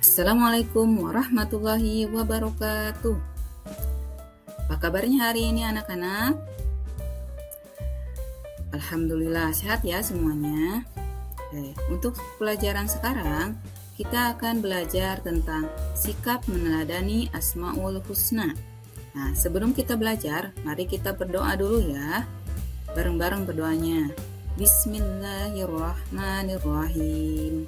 Assalamualaikum warahmatullahi wabarakatuh. Apa kabarnya hari ini anak-anak? Alhamdulillah sehat ya semuanya. Untuk pelajaran sekarang kita akan belajar tentang sikap meneladani Asmaul Husna. Nah, sebelum kita belajar, mari kita berdoa dulu ya. Bareng-bareng berdoanya. Bismillahirrahmanirrahim.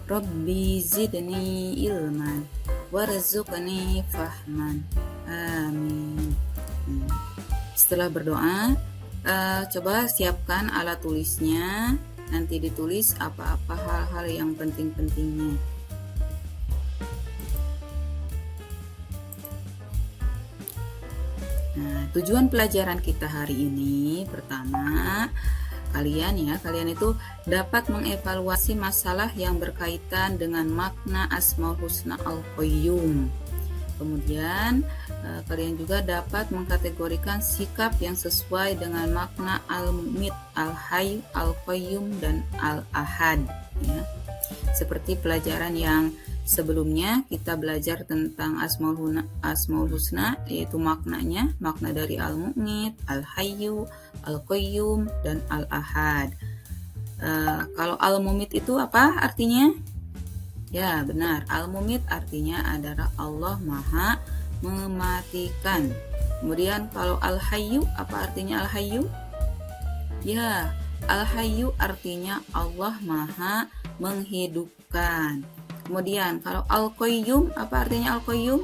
Rabbi zidni ilman warzuqni fahman. Amin. Setelah berdoa, coba siapkan alat tulisnya. Nanti ditulis apa-apa hal-hal yang penting-pentingnya. Nah, tujuan pelajaran kita hari ini pertama, kalian itu dapat mengevaluasi masalah yang berkaitan dengan makna Asmaul Husna Al-Qayyum. Kemudian kalian juga dapat mengkategorikan sikap yang sesuai dengan makna Al-Mumit, Al-Hayy, Al-Qayyum, dan Al-Ahad ya. Seperti pelajaran yang sebelumnya kita belajar tentang Asmaul Husna, yaitu maknanya, makna dari Al-Mumit, Al-Hayyu, Al-Qayyum, dan Al-Ahad. Kalau Al-Mumit itu apa artinya? Ya benar, Al-Mumit artinya adalah Allah Maha mematikan. Kemudian kalau Al-Hayyu, apa artinya Al-Hayyu? Ya, Al-Hayyu artinya Allah Maha menghidupkan. Kemudian kalau Al-Qayyum, apa artinya Al-Qayyum?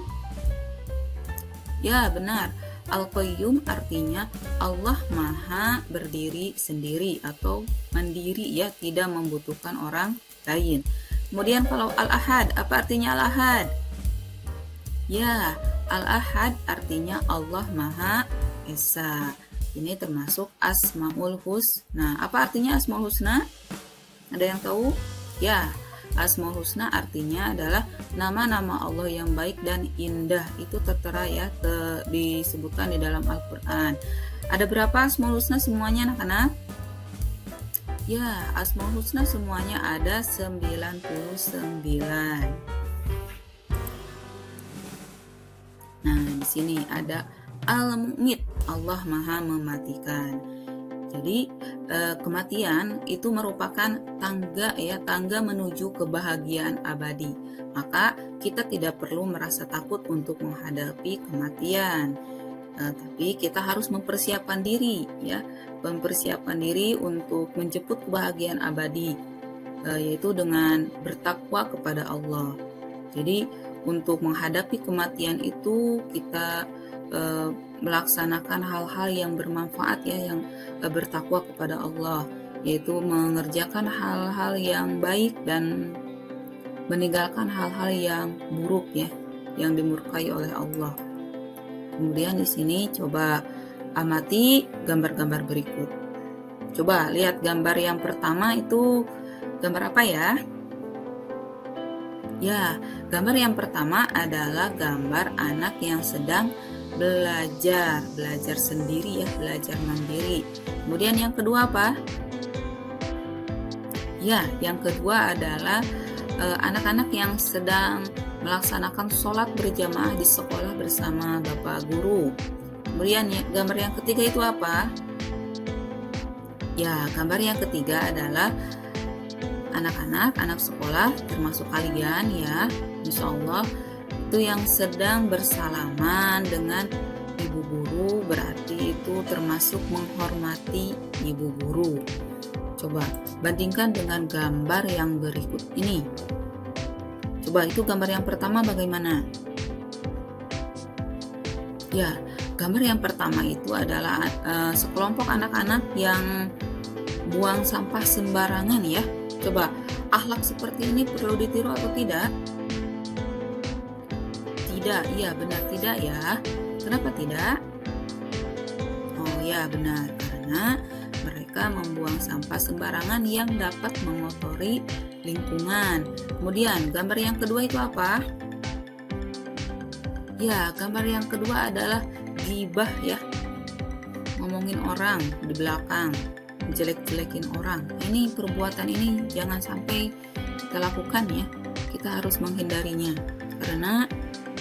Ya benar, Al-Qayyum artinya Allah Maha berdiri sendiri atau mandiri ya, tidak membutuhkan orang lain. Kemudian kalau Al-Ahad, apa artinya Al-Ahad? Ya, Al-Ahad artinya Allah Maha Esa. Ini termasuk Asmaul Husna. Apa artinya Asmaul Husna? Ada yang tahu? Ya, Asmaul Husna artinya adalah nama-nama Allah yang baik dan indah. Itu tertera ya, disebutkan di dalam Al-Quran. Ada berapa Asmaul Husna semuanya anak-anak? Ya, Asmaul Husna semuanya ada 99. Nah, di sini ada Al-Mumit, Allah Maha mematikan. Jadi kematian itu merupakan tangga menuju kebahagiaan abadi. Maka kita tidak perlu merasa takut untuk menghadapi kematian. Tapi kita harus mempersiapkan diri ya, untuk menjemput kebahagiaan abadi, yaitu dengan bertakwa kepada Allah. Jadi untuk menghadapi kematian itu kita melaksanakan hal-hal yang bermanfaat ya, yang bertakwa kepada Allah, yaitu mengerjakan hal-hal yang baik dan meninggalkan hal-hal yang buruk ya, yang dimurkai oleh Allah. Kemudian di sini coba amati gambar-gambar berikut. Coba lihat gambar yang pertama itu gambar apa ya? Ya, gambar yang pertama adalah gambar anak yang sedang belajar sendiri ya, belajar mandiri. Kemudian yang kedua apa? Ya, yang kedua adalah anak-anak yang sedang melaksanakan sholat berjamaah di sekolah bersama Bapak Guru. Kemudian gambar yang ketiga itu apa? Ya, gambar yang ketiga adalah anak sekolah termasuk kalian ya, insya Allah itu yang sedang bersalaman dengan ibu guru, berarti itu termasuk menghormati ibu guru. Coba bandingkan dengan gambar yang berikut ini. Coba itu gambar yang pertama bagaimana? Ya, gambar yang pertama itu adalah sekelompok anak-anak yang buang sampah sembarangan ya. Coba, akhlak seperti ini perlu ditiru atau tidak? Tidak, iya benar tidak ya. Kenapa tidak? Oh ya benar, karena mereka membuang sampah sembarangan yang dapat mengotori lingkungan. Kemudian gambar yang kedua itu apa? Ya, gambar yang kedua adalah ghibah ya, ngomongin orang di belakang, jelek-jelekin orang. Ini perbuatan ini jangan sampai kita lakukan ya, kita harus menghindarinya, karena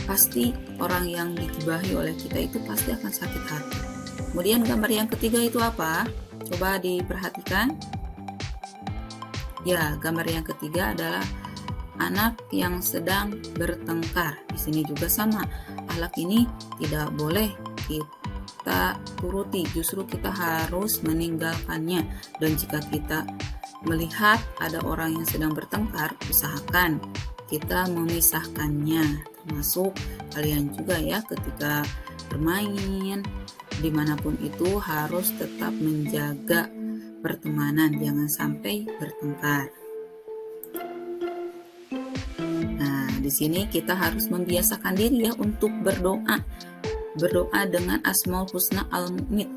pasti orang yang digibahi oleh kita itu pasti akan sakit hati. Kemudian gambar yang ketiga itu apa? Coba diperhatikan. Ya, gambar yang ketiga adalah anak yang sedang bertengkar. Di sini juga sama. Akhlak ini tidak boleh kita turuti, justru kita harus meninggalkannya. Dan jika kita melihat ada orang yang sedang bertengkar, usahakan kita memisahkannya. Termasuk kalian juga ya, ketika bermain dimanapun itu harus tetap menjaga pertemanan, jangan sampai bertengkar. Nah, di sini kita harus membiasakan diri ya untuk berdoa. Berdoa dengan Asmaul Husna Al-Mumit.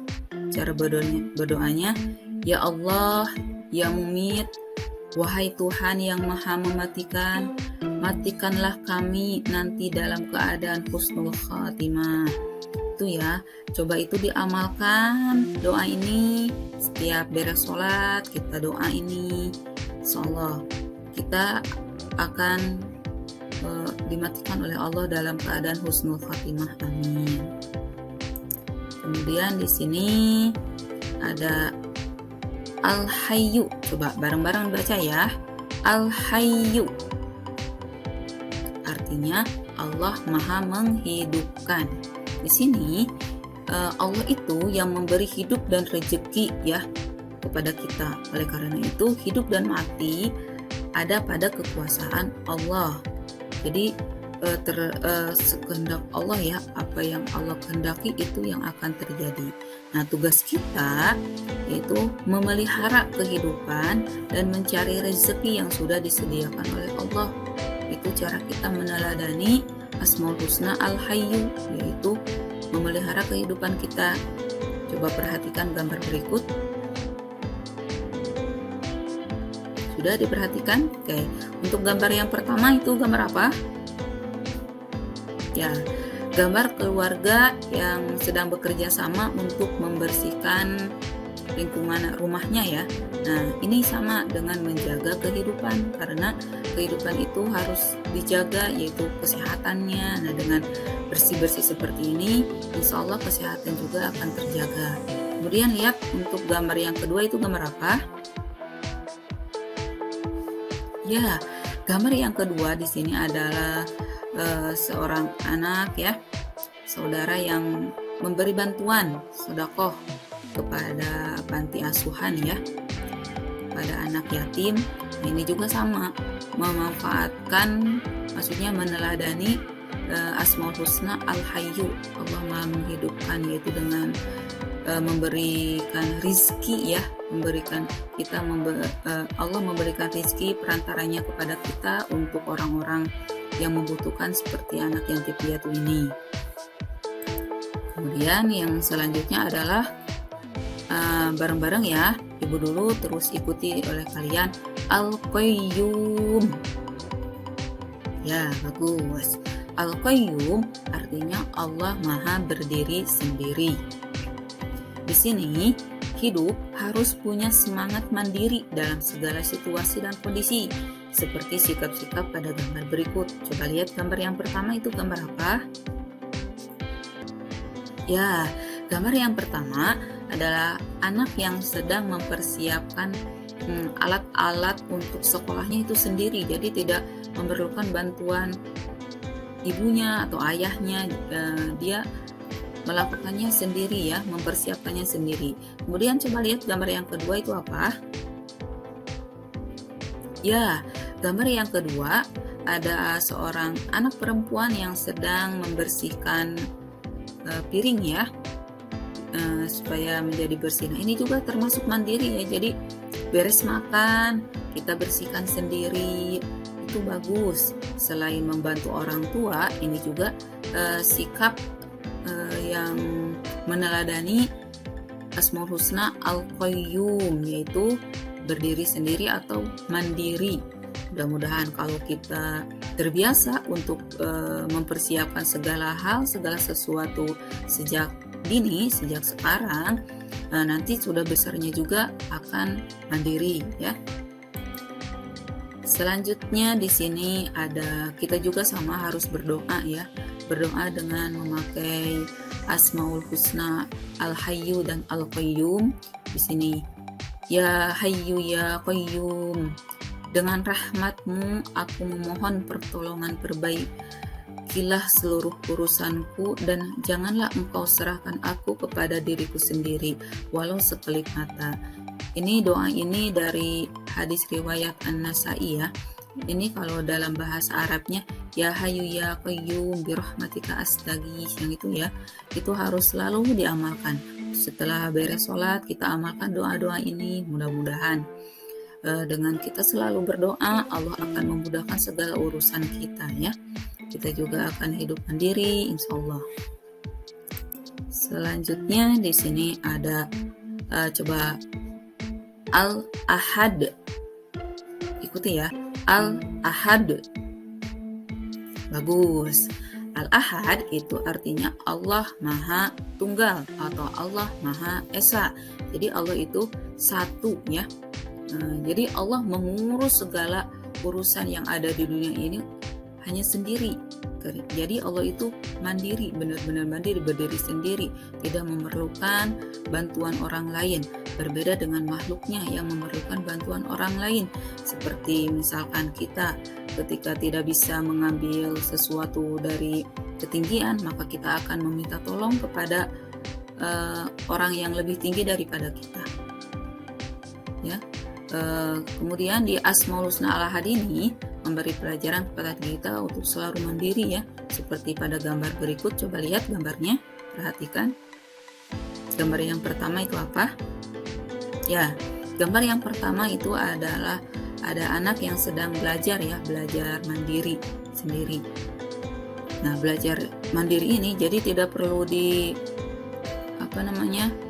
Cara berdoanya, ya Allah, ya Mumit, wahai Tuhan yang Maha mematikan, matikanlah kami nanti dalam keadaan husnul khatimah. Itu ya, coba itu diamalkan doa ini setiap beres sholat, kita doa ini, insyaallah kita akan dimatikan oleh Allah dalam keadaan husnul khatimah, amin. Kemudian di sini ada Al-Hayyu, coba bareng-bareng baca ya. Al-Hayyu artinya Allah Maha menghidupkan. Di sini Allah itu yang memberi hidup dan rezeki ya kepada kita. Oleh karena itu hidup dan mati ada pada kekuasaan Allah. Jadi kehendak Allah ya, apa yang Allah kehendaki itu yang akan terjadi. Nah, tugas kita yaitu memelihara kehidupan dan mencari rezeki yang sudah disediakan oleh Allah. Itu cara kita meneladani Asmaul Husna Al-Hayyu, yaitu memelihara kehidupan kita. Coba perhatikan gambar berikut. Sudah diperhatikan? Oke. Untuk gambar yang pertama itu gambar apa? Ya, gambar keluarga yang sedang bekerja sama untuk membersihkan lingkungan rumahnya ya. Nah, ini sama dengan menjaga kehidupan, karena kehidupan itu harus dijaga, yaitu kesehatannya. Nah, dengan bersih-bersih seperti ini, insya Allah kesehatan juga akan terjaga. Kemudian lihat untuk gambar yang kedua itu gambar apa? Ya, gambar yang kedua di sini adalah seorang anak ya, saudara yang memberi bantuan sedekah kepada panti asuhan ya, kepada anak yatim. Ini juga sama, memanfaatkan, maksudnya meneladani Asmaul Husna Al-Hayyu, Allah Maha menghidupkan, yaitu dengan memberikan rizki ya, Allah memberikan rizki perantaranya kepada kita untuk orang-orang yang membutuhkan seperti anak yatim piatu ini. Kemudian yang selanjutnya adalah bareng-bareng ya, ibu dulu terus ikuti oleh kalian, Al-Qayyum. Ya, bagus. Al-Qayyum artinya Allah Maha berdiri sendiri. Di sini hidup harus punya semangat mandiri dalam segala situasi dan kondisi, seperti sikap-sikap pada gambar berikut. Coba lihat gambar yang pertama itu gambar apa? Ya, gambar yang pertama adalah anak yang sedang mempersiapkan alat-alat untuk sekolahnya itu sendiri, jadi tidak memerlukan bantuan ibunya atau ayahnya, dia melakukannya sendiri ya, mempersiapkannya sendiri. Kemudian coba lihat gambar yang kedua itu apa? Ya, gambar yang kedua ada seorang anak perempuan yang sedang membersihkan piring ya, supaya menjadi bersih. Nah, ini juga termasuk mandiri ya, jadi beres makan kita bersihkan sendiri, itu bagus. Selain membantu orang tua, ini juga sikap yang meneladani Asmaul Husna Al-Qayyum, yaitu berdiri sendiri atau mandiri. Mudah-mudahan kalau kita terbiasa untuk mempersiapkan segala hal, segala sesuatu sejak dini, sejak sekarang, nanti sudah besarnya juga akan mandiri ya. Selanjutnya di sini ada kita juga sama harus berdoa ya. Berdoa dengan memakai Asmaul Husna Al-Hayyu dan Al-Qayyum. Di sini ya Hayyu ya Qayyum, dengan rahmatmu aku memohon pertolongan, perbaikilah seluruh urusanku dan janganlah engkau serahkan aku kepada diriku sendiri walau sekelip mata. Ini doa ini dari hadis riwayat An-Nasai ya. Ini kalau dalam bahasa Arabnya ya Hayyu ya Qayyum birahmatika astaghits, yang itu ya. Itu harus selalu diamalkan. Setelah beres sholat kita amalkan doa-doa ini, mudah-mudahan dengan kita selalu berdoa Allah akan memudahkan segala urusan kita ya. Kita juga akan hidup mandiri insya Allah. Selanjutnya di sini ada coba Al-Ahad. Ikuti ya, Al-Ahad. Bagus. Al-Ahad itu artinya Allah Maha Tunggal atau Allah Maha Esa. Jadi Allah itu satu ya. Jadi Allah mengurus segala urusan yang ada di dunia ini hanya sendiri. Jadi Allah itu mandiri, benar-benar mandiri, berdiri sendiri, tidak memerlukan bantuan orang lain. Berbeda dengan makhluknya yang memerlukan bantuan orang lain. Seperti misalkan kita ketika tidak bisa mengambil sesuatu dari ketinggian, maka kita akan meminta tolong kepada orang yang lebih tinggi daripada kita. Ya. Kemudian di Asmaul Husna Al-Ahad ini memberi pelajaran kepada kita untuk selalu mandiri ya. Seperti pada gambar berikut, coba lihat gambarnya, perhatikan. Gambar yang pertama itu apa? Ya, gambar yang pertama itu adalah ada anak yang sedang belajar ya, belajar mandiri sendiri. Nah, belajar mandiri ini jadi tidak perlu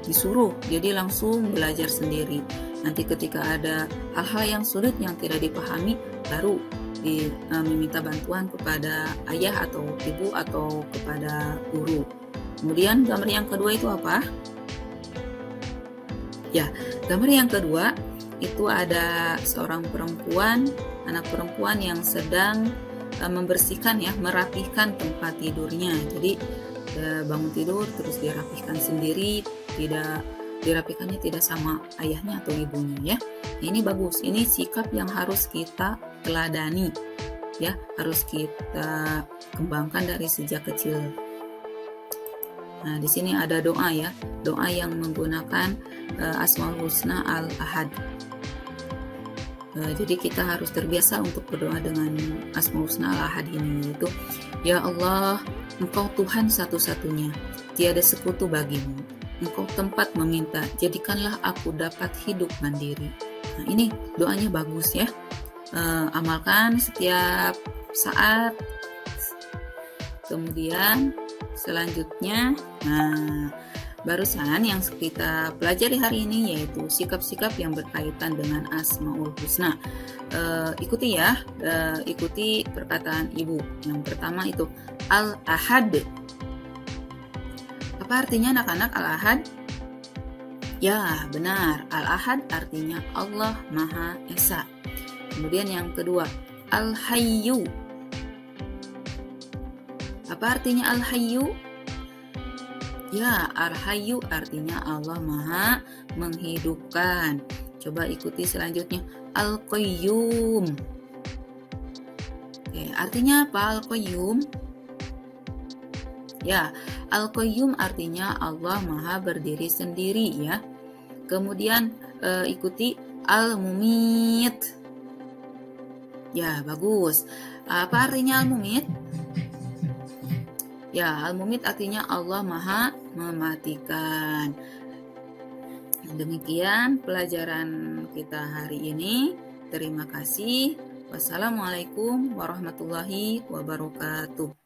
disuruh, jadi langsung belajar sendiri. Nanti ketika ada hal-hal yang sulit yang tidak dipahami, baru meminta bantuan kepada ayah atau ibu atau kepada guru. Kemudian gambar yang kedua itu apa? Ya, gambar yang kedua itu ada seorang perempuan, anak perempuan yang sedang membersihkan ya, merapihkan tempat tidurnya. Jadi bangun tidur terus dirapihkan sendiri, dirapihkannya tidak sama ayahnya atau ibunya ya. Ini bagus, ini sikap yang harus kita teladani ya, harus kita kembangkan dari sejak kecil. Nah, di sini ada doa ya, doa yang menggunakan Asmaul Husna Al-Ahad. Jadi kita harus terbiasa untuk berdoa dengan Asmaul Husna Al-Ahad ini, yaitu ya Allah, Engkau Tuhan satu-satunya, tiada sekutu bagimu. Engkau tempat meminta, jadikanlah aku dapat hidup mandiri. Nah, ini doanya bagus ya. Amalkan setiap saat. Kemudian selanjutnya, barusan yang kita pelajari hari ini yaitu sikap-sikap yang berkaitan dengan Asmaul Husna. Ikuti ya, ikuti perkataan ibu. Yang pertama itu Al-Ahad. Apa artinya anak-anak Al-Ahad? Ya, benar. Al-Ahad artinya Allah Maha Esa. Kemudian yang kedua, Al-Hayyu. Apa artinya Al-Hayyu? Ya, Al-Hayyu artinya Allah Maha menghidupkan. Coba ikuti selanjutnya, Al-Qayyum. Oke, artinya apa Al-Qayyum? Ya, Al-Qayyum artinya Allah Maha berdiri sendiri ya. Kemudian ikuti Al-Mumit. Ya, bagus. Apa artinya Al-Mumit? Ya, Al-Mumit artinya Allah Maha mematikan. Demikian pelajaran kita hari ini. Terima kasih. Wassalamualaikum warahmatullahi wabarakatuh.